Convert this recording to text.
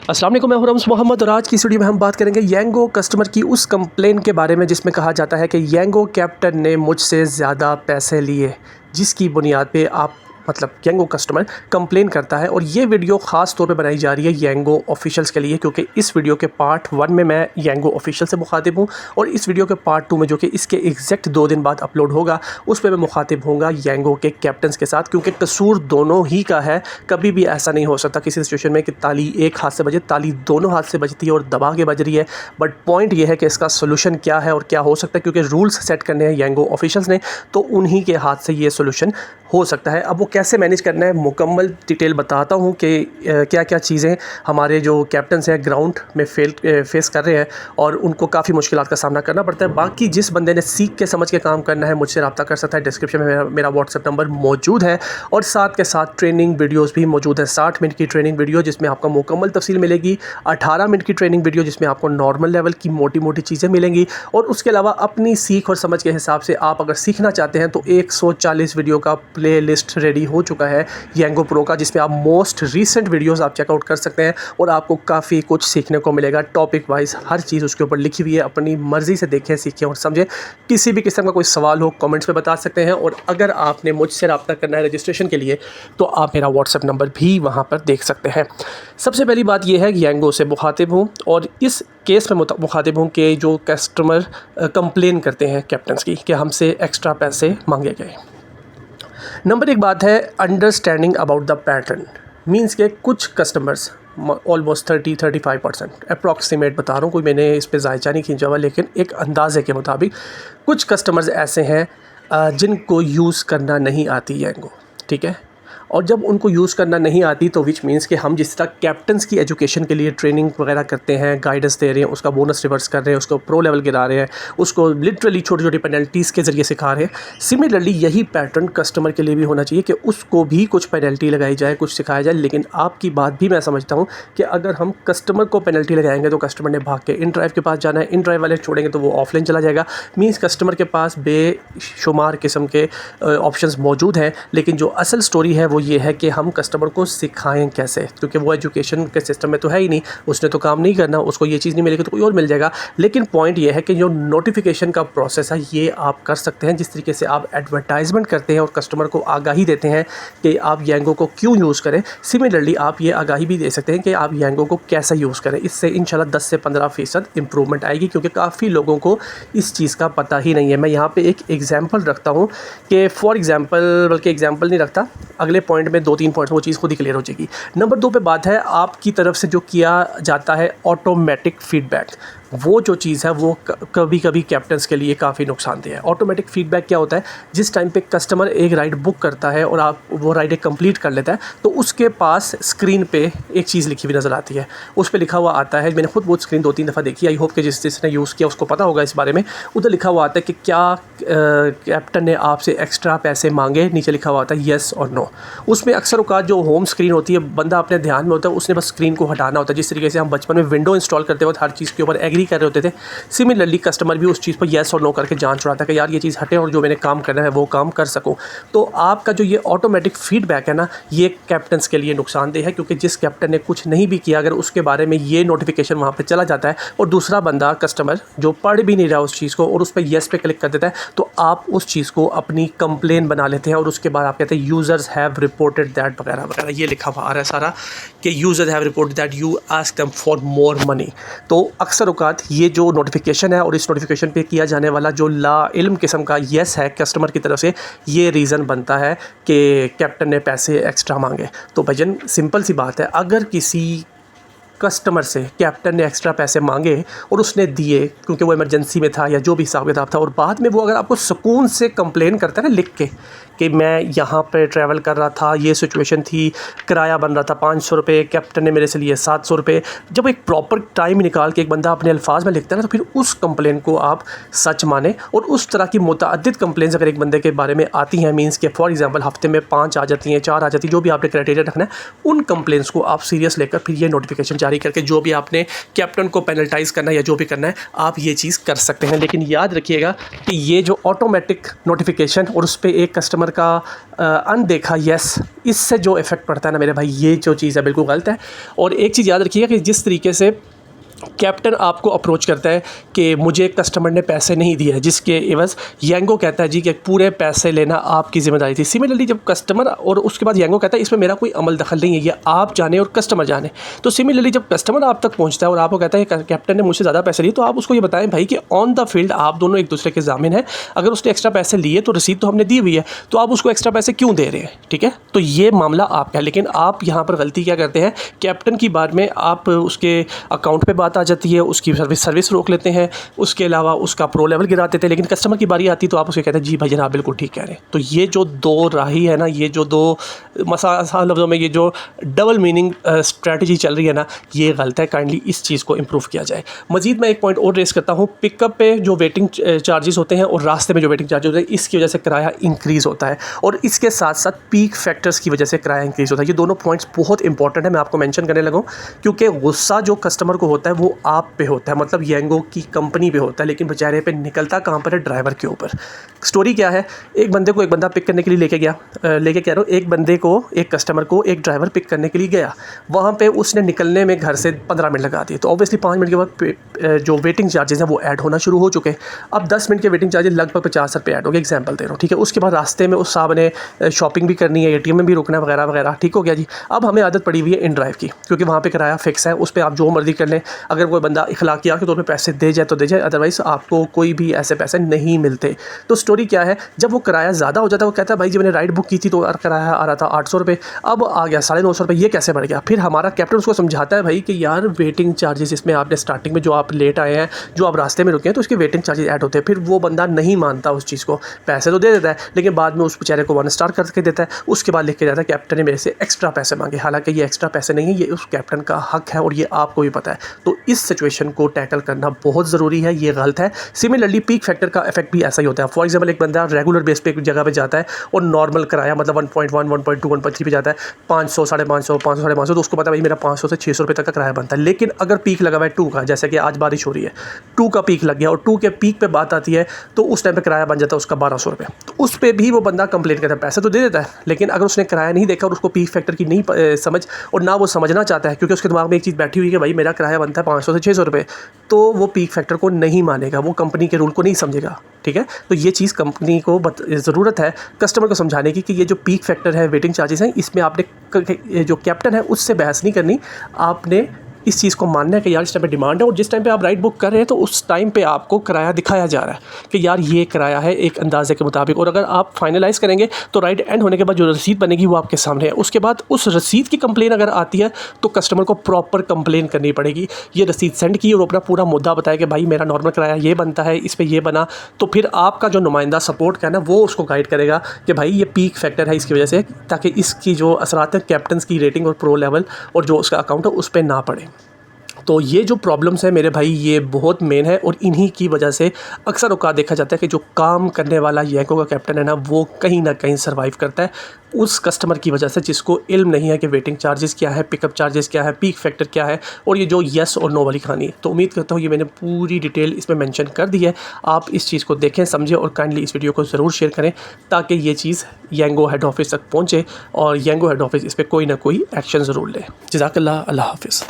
अस्सलाम वालेकुम, मैं हूं रम्ज़ मोहम्मद और आज की इस वीडियो में हम बात करेंगे यांगो कस्टमर की उस कंप्लेन के बारे में जिसमें कहा जाता है कि यांगो कैप्टन ने मुझसे ज़्यादा पैसे लिए, जिसकी बुनियाद पे आप यांगो कस्टमर कंप्लेन करता है। और ये वीडियो ख़ास तौर पे बनाई जा रही है यांगो ऑफिशियल्स के लिए, क्योंकि इस वीडियो के पार्ट 1 में मैं यांगो ऑफिशियल से मुखातिब हूँ और इस वीडियो के पार्ट 2 में, जो कि इसके एग्जैक्ट 2 दिन बाद अपलोड होगा, उस पर मैं मुखातिब होऊंगा यांगो के कैप्टन्स के साथ, क्योंकि कसूर दोनों ही का है। कभी भी ऐसा नहीं हो सकता किसी सिचुएशन में कि ताली एक हाथ से बजे, ताली दोनों हाथ से बजती है और दबा के बज रही है। बट पॉइंट ये है कि इसका सोल्यूशन क्या है और क्या हो सकता है, क्योंकि रूल्स सेट करने हैं यांगो ऑफिशियल्स ने, तो उन्हीं के हाथ से ये सोल्यूशन हो सकता है। अब वो कैसे मैनेज करना है मुकम्मल डिटेल बताता हूँ कि क्या क्या चीज़ें हमारे जो कैप्टन्स हैं ग्राउंड में फेस कर रहे हैं और उनको काफ़ी मुश्किलात का सामना करना पड़ता है। बाकी जिस बंदे ने सीख के समझ के काम करना है मुझसे रब्ता कर सकता है। डिस्क्रिप्शन में मेरा व्हाट्सएप नंबर मौजूद है और साथ के साथ ट्रेनिंग वीडियोज़ भी मौजूद है। 60 मिनट की ट्रेनिंग वीडियो जिसमें आपको मुकम्मल तफसील मिलेगी, 18 मिनट की ट्रेनिंग वीडियो जिसमें आपको नॉर्मल लेवल की मोटी मोटी चीज़ें मिलेंगी, और उसके अलावा अपनी सीख और समझ के हिसाब से आप अगर सीखना चाहते हैं तो 140 वीडियो का प्ले लिस्ट रेडी हो चुका है यांगो प्रो का, जिसमें आप मोस्ट रीसेंट वीडियोस आप चेकआउट कर सकते हैं और आपको काफ़ी कुछ सीखने को मिलेगा। टॉपिक वाइज हर चीज़ उसके ऊपर लिखी हुई है, अपनी मर्ज़ी से देखें, सीखें और समझें। किसी भी किस्म का कोई सवाल हो कमेंट्स में बता सकते हैं, और अगर आपने मुझसे रब्ता करना है रजिस्ट्रेशन के लिए तो आप मेरा व्हाट्सएप नंबर भी वहाँ पर देख सकते हैं। सबसे पहली बात यह है कि यांगो से मुखातिब हूँ और इस केस में मुखातिब हूँ कि जो कस्टमर कंप्लेन करते हैं कैप्टन्स की कि हमसे एक्स्ट्रा पैसे मांगे गए। नंबर एक बात है understanding about the pattern. Means के कुछ कस्टमर्स ऑलमोस्ट 30-35% अप्रॉक्सीमेट बता रहा हूँ, कोई मैंने इस पर जायचा नहीं खींचा हुआ, लेकिन एक अंदाज़े के मुताबिक कुछ कस्टमर्स ऐसे हैं जिनको यूज़ करना नहीं आती यांगो, ठीक है। और जब उनको यूज़ करना नहीं आती तो विच मीन्स कि हम जिस तरह कैप्टन्स की एजुकेशन के लिए ट्रेनिंग वगैरह करते हैं, गाइडेंस दे रहे हैं, उसका बोनस रिवर्स कर रहे हैं, उसको प्रो लेवल गिरा रहे हैं, उसको लिटरली छोटी छोटी पेनल्टीज़ के ज़रिए सिखा रहे हैं। सिमिलरली यही पैटर्न कस्टमर के लिए भी होना चाहिए कि उसको भी कुछ पेनल्टी लगाई जाए, कुछ सिखाया जाए। लेकिन आपकी बात भी मैं समझता हूँ कि अगर हम कस्टमर को पेनल्टी लगाएंगे तो कस्टमर ने भाग के इन ड्राइव के पास जाना है, इन ड्राइव वाले छोड़ेंगे तो वो ऑफलाइन चला जाएगा। मीन्स कस्टमर के पास बेशुमार किस्म के ऑप्शंस मौजूद हैं, लेकिन जो असल स्टोरी है वो ये है कि हम कस्टमर को सिखाएं कैसे, क्योंकि वो एजुकेशन के सिस्टम में तो है ही नहीं, उसने तो काम नहीं करना, उसको ये चीज़ नहीं मिलेगी तो कोई और मिल जाएगा। लेकिन पॉइंट ये है कि जो नोटिफिकेशन का प्रोसेस है ये आप कर सकते हैं। जिस तरीके से आप एडवर्टाइजमेंट करते हैं और कस्टमर को आगाही देते हैं कि आप यांगो को क्यों यूज़ करें, सिमिलरली आप ये आगाही भी दे सकते हैं कि आप यांगो को कैसे यूज़ करें। इससे इंशाल्लाह 10 से 15% इंप्रूवमेंट आएगी, क्योंकि काफ़ी लोगों को इस चीज़ का पता ही नहीं है। मैं यहाँ पर एक एग्जाम्पल रखता हूँ कि फॉर एग्जाम्पल, बल्कि एग्जाम्पल नहीं रखता, अगले पॉइंट में 2-3 पॉइंट वो चीज़ खुद ही क्लियर हो जाएगी। नंबर 2 पे बात है आपकी तरफ से जो किया जाता है ऑटोमेटिक फीडबैक। वो जो चीज़ है वो कभी कभी कैप्टन्स के लिए काफ़ी नुकसानदेह है। ऑटोमेटिक फीडबैक क्या होता है, जिस टाइम पे कस्टमर एक राइड बुक करता है और आप वो राइड कंप्लीट कर लेता है तो उसके पास स्क्रीन पे एक चीज़ लिखी हुई नज़र आती है, उस पर लिखा हुआ आता है। मैंने खुद वो स्क्रीन 2-3 दफ़ा देखी, आई होप कि जिसने यूज़ किया उसको पता होगा इस बारे में। उधर लिखा हुआ आता है कि क्या कैप्टन ने आपसे एक्स्ट्रा पैसे मांगे, नीचे लिखा हुआ आता है येस और नो। उसमें अक्सर औकात जो होम स्क्रीन होती है बंदा अपने ध्यान में होता है, उसने बस स्क्रीन को हटाना होता है। जिस तरीके से हम बचपन में विंडो इंस्टॉल करते वक्त हर चीज़ के ऊपर एग्री कर रहे होते थे, सिमिलरली कस्टमर भी उस चीज़ पर येस और नो करके जान छुड़ाता है कि यार ये चीज़ हटे और जो मैंने काम करना है वो काम कर सकूं। तो आपका जो ये ऑटोमेटिक फीडबैक है ना, ये कैप्टन्स के लिए नुकसानदेह है, क्योंकि जिस कैप्टन ने कुछ नहीं भी किया अगर उसके बारे में ये नोटिफिकेशन वहाँ पर चला जाता है और दूसरा बंदा कस्टमर जो पढ़ भी नहीं रहा उस चीज़ को और उस पर येस पे क्लिक कर देता है, तो आप उस चीज़ को अपनी कंप्लेन बना लेते हैं और उसके बाद आप कहते हैं यूज़र्स हैव रिपोर्टेड दैट वगैरह वगैरह, ये लिखा हुआ आ रहा है सारा कि users have reported that you ask them for more money. तो अक्सर औकात ये जो नोटिफिकेशन है और इस नोटिफिकेशन पे किया जाने वाला जो ला इल्म किस्म का येस है कस्टमर की तरफ से, ये रीज़न बनता है कि कैप्टन ने पैसे एक्स्ट्रा मांगे। तो भजन सिंपल सी बात है, अगर किसी कस्टमर से कैप्टन ने एक्स्ट्रा पैसे मांगे और उसने दिए क्योंकि वो इमरजेंसी में था या जो भी हिसाब किताब था, और बाद में वो अगर आपको सुकून से कंप्लेन करता है ना लिख के कि मैं यहाँ पे ट्रैवल कर रहा था, ये सिचुएशन थी, किराया बन रहा था 500 रुपये, कैप्टन ने मेरे से लिए 700 रुपये, जब एक प्रॉपर टाइम निकाल के एक बंदा अपने अल्फाज में लिखता है ना, तो फिर उस कंप्लेन को आप सच माने। और उस तरह की मुतअद्दिद कंप्लेंट्स अगर एक बंदे के बारे में आती हैं, मीन्स के फॉर एग्जांपल हफ्ते में 5 आ जाती हैं, 4 आ जाती हैं, जो भी आपने क्राइटेरिया रखना है, उन कंप्लेंट्स को आप सीरियस लेकर फिर ये नोटिफिकेशन जारी करके जो भी आपने कैप्टन को पेनल्टाइज़ करना है या जो भी करना है आप ये चीज़ कर सकते हैं। लेकिन याद रखिएगा कि ये जो ऑटोमेटिक नोटिफिकेशन और उस पे एक कस्टमर का अनदेखा येस, इससे जो इफ़ेक्ट पड़ता है ना मेरे भाई, ये जो चीज़ है बिल्कुल गलत है। और एक चीज़ याद रखिएगा कि जिस तरीके से कैप्टन आपको अप्रोच करता है कि मुझे कस्टमर ने पैसे नहीं दिए, जिसके एवज़ येंगो कहता है जी कि पूरे पैसे लेना आपकी ज़िम्मेदारी थी। सिमिलरली जब कस्टमर, और उसके बाद येंगो कहता है इसमें मेरा कोई अमल दखल नहीं है, ये आप जाने और कस्टमर जाने। तो सिमिलरली जब कस्टमर आप तक पहुंचता है और आपको कहता है कैप्टन ने मुझसे ज़्यादा पैसे लिए, तो आप उसको ये बताएं भाई कि ऑन द फील्ड आप दोनों एक दूसरे के ज़ामिन हैं। अगर उसने एक्स्ट्रा पैसे लिए तो रसीद तो हमने दी हुई है, तो आप उसको एक्स्ट्रा पैसे क्यों दे रहे हैं? ठीक है, तो ये मामला आपका है। लेकिन आप यहाँ पर गलती क्या करते हैं, कैप्टन की बात में आप उसके अकाउंट पर बात आ जाती है, उसकी सर्विस रोक लेते हैं, उसके अलावा उसका प्रो लेवल गिरा देते हैं। लेकिन कस्टमर की बारी आती तो आप उसको कहते हैं जी भाई जनाब बिल्कुल ठीक कह रहे हैं। तो ये जो दो राही है ना, ये जो दो आसान लफ्ज़ों में ये जो डबल मीनिंग स्ट्रैटेजी चल रही है ना, ये गलत है। काइंडली इस चीज़ को इम्प्रूव किया जाए। मजीद मैं एक पॉइंट और रेस करता हूँ, पिकअप पे जो वेटिंग चार्जेस होते हैं और रास्ते में जो वेटिंग चार्जेस होते हैं, इसकी वजह से किराया इंक्रीज़ होता है और इसके साथ साथ पीक फैक्टर्स की वजह से किराया इंक्रीज़ होता है। ये दोनों पॉइंट्स बहुत इंपॉर्टेंट है, मैं आपको मेंशन करने लगा हूँ, क्योंकि गुस्सा जो कस्टमर को होता है वो आप पे होता है, मतलब येंगो की कंपनी पे होता है, लेकिन बेचारे पे निकलता कहाँ पर है, ड्राइवर के ऊपर। स्टोरी क्या है, एक बंदा पिक करने के लिए लेके कह रहा हूँ, एक बंदे को, एक कस्टमर को एक ड्राइवर पिक करने के लिए गया, वहाँ पे उसने निकलने में घर से 15 मिनट लगा दिए। तो ऑब्वियसली 5 मिनट के बाद जो वेटिंग चार्जेस हैं वो ऐड होना शुरू हो चुके हैं। अब 10 मिनट के वेटिंग चार्जेस लगभग 50 रुपये ऐड हो गए, एग्जाम्पल दे रहा हूँ, ठीक है। उसके बाद रास्ते में उस साहब ने शॉपिंग भी करनी है, ATM में भी रुकना है वगैरह वगैरह, ठीक हो गया जी। अब हमें आदत पड़ी हुई है इन ड्राइव की, क्योंकि वहाँ पे किराया फिक्स है, उस पर आप जो मर्जी कर लें। अगर कोई बंदा इखलाकियात के तौर पे पैसे दे जाए तो दे जाए, अदरवाइज़ आपको कोई भी ऐसे पैसे नहीं मिलते। तो स्टोरी क्या है, जब वो किराया ज़्यादा हो जाता है, वो कहता है भाई जब मैंने राइड बुक की थी तो किराया आ रहा था 800 रुपये, अब आ गया 950 रुपये, ये कैसे बढ़ गया? फिर हमारा कैप्टन उसको समझाता है भाई कि यार वेटिंग चार्जेस इसमें आपने स्टार्टिंग में जो आप लेट आए हैं, जो आप रास्ते में रुके हैं, तो उसके वेटिंग चार्जेस ऐड होते हैं। फिर वो बंदा नहीं मानता उस चीज़ को, पैसे तो दे देता है लेकिन बाद में उस बेचारे को 1 स्टार करके देता है। उसके बाद लिख के जाता है कैप्टन ने मेरे से एक्स्ट्रा पैसे मांगे, हालांकि ये एक्स्ट्रा पैसे नहीं है, ये उस कैप्टन का हक है और ये आपको भी पता है। तो इस सिचुएशन को टैकल करना बहुत ज़रूरी है, ये गलत है। सिमिलरली पीक फैक्टर का इफेक्ट भी ऐसा ही होता है। फॉर एग्जांपल एक बंदा रेगुलर बेस पे एक जगह पे जाता है और नॉर्मल किराया मतलब 1.1, 1.2, 1.3 पे जाता है, 500, 550, 500, 550, तो उसको पता है भाई मेरा 500 से 600 रुपये तक का किराया बनता है। लेकिन अगर पीक लगा हुआ है 2 का, जैसे कि आज बारिश हो रही है, 2 का पीक लग गया और 2 के पीक पे बात आती है, तो उस टाइम पे किराया बन जाता है उसका 1200 रुपये। तो उस पर भी वो बंदा कंप्लेन करता है, पैसे तो दे देता है, लेकिन अगर उसने किराया नहीं देखा और उसको पीक फैक्टर की नहीं समझ, और ना वो समझना चाहता है, क्योंकि उसके दिमाग में एक चीज़ बैठी हुई है कि भाई मेरा किराया बनता है 500 से 600 रुपये, तो वो पीक फैक्टर को नहीं मानेगा, वो कंपनी के रूल को नहीं समझेगा, ठीक है। तो ये चीज़ कंपनी को ज़रूरत है कस्टमर को समझाने की कि ये जो पीक फैक्टर है, वेटिंग चार्जेस हैं, इसमें आपने जो कैप्टन है उससे बहस नहीं करनी, आपने इस चीज़ को मानना है कि यार इस टाइम पे डिमांड है और जिस टाइम पे आप राइड बुक कर रहे हैं तो उस टाइम पे आपको किराया दिखाया जा रहा है कि यार ये किराया है एक अंदाजे के मुताबिक। और अगर आप फाइनलाइज़ करेंगे तो राइड एंड होने के बाद जो रसीद बनेगी वो आपके सामने है। उसके बाद उस रसीद की कंप्लेन अगर आती है तो कस्टमर को प्रॉपर कंप्लेन करनी पड़ेगी, ये रसीद सेंड की और अपना पूरा मुद्दा बताया कि भाई मेरा नॉर्मल किराया ये बनता है, इस पर ये बना। तो फिर आपका जो नुमाइंदा सपोर्ट का है ना, वो उसको गाइड करेगा कि भाई ये पीक फैक्टर है इसकी वजह से, ताकि इसकी जो असरात है कैप्टन की रेटिंग और प्रो लेवल और जो उसका अकाउंट है उस पर ना पड़े। तो ये जो प्रॉब्लम्स है मेरे भाई, ये बहुत मेन है और इन्हीं की वजह से अक्सर औकात देखा जाता है कि जो काम करने वाला येंगो का कैप्टन है ना, वो कहीं ना कहीं सर्वाइव करता है उस कस्टमर की वजह से जिसको इल्म नहीं है कि वेटिंग चार्जेस क्या है, पिकअप चार्जेस क्या है, पीक फैक्टर क्या है और ये जो येस और नो वाली कहानी है। तो उम्मीद करता हूँ ये मैंने पूरी डिटेल इसमें मेंशन कर दी है, आप इस चीज़ को देखें, समझें और काइंडली इस वीडियो को ज़रूर शेयर करें ताकि ये चीज़ येंगो हेड ऑफिस तक पहुँचे और येंगो हेड ऑफिस इस पर कोई ना कोई एक्शन ज़रूर ले। जज़ाकल्लाह, अल्लाह हाफ़िज़।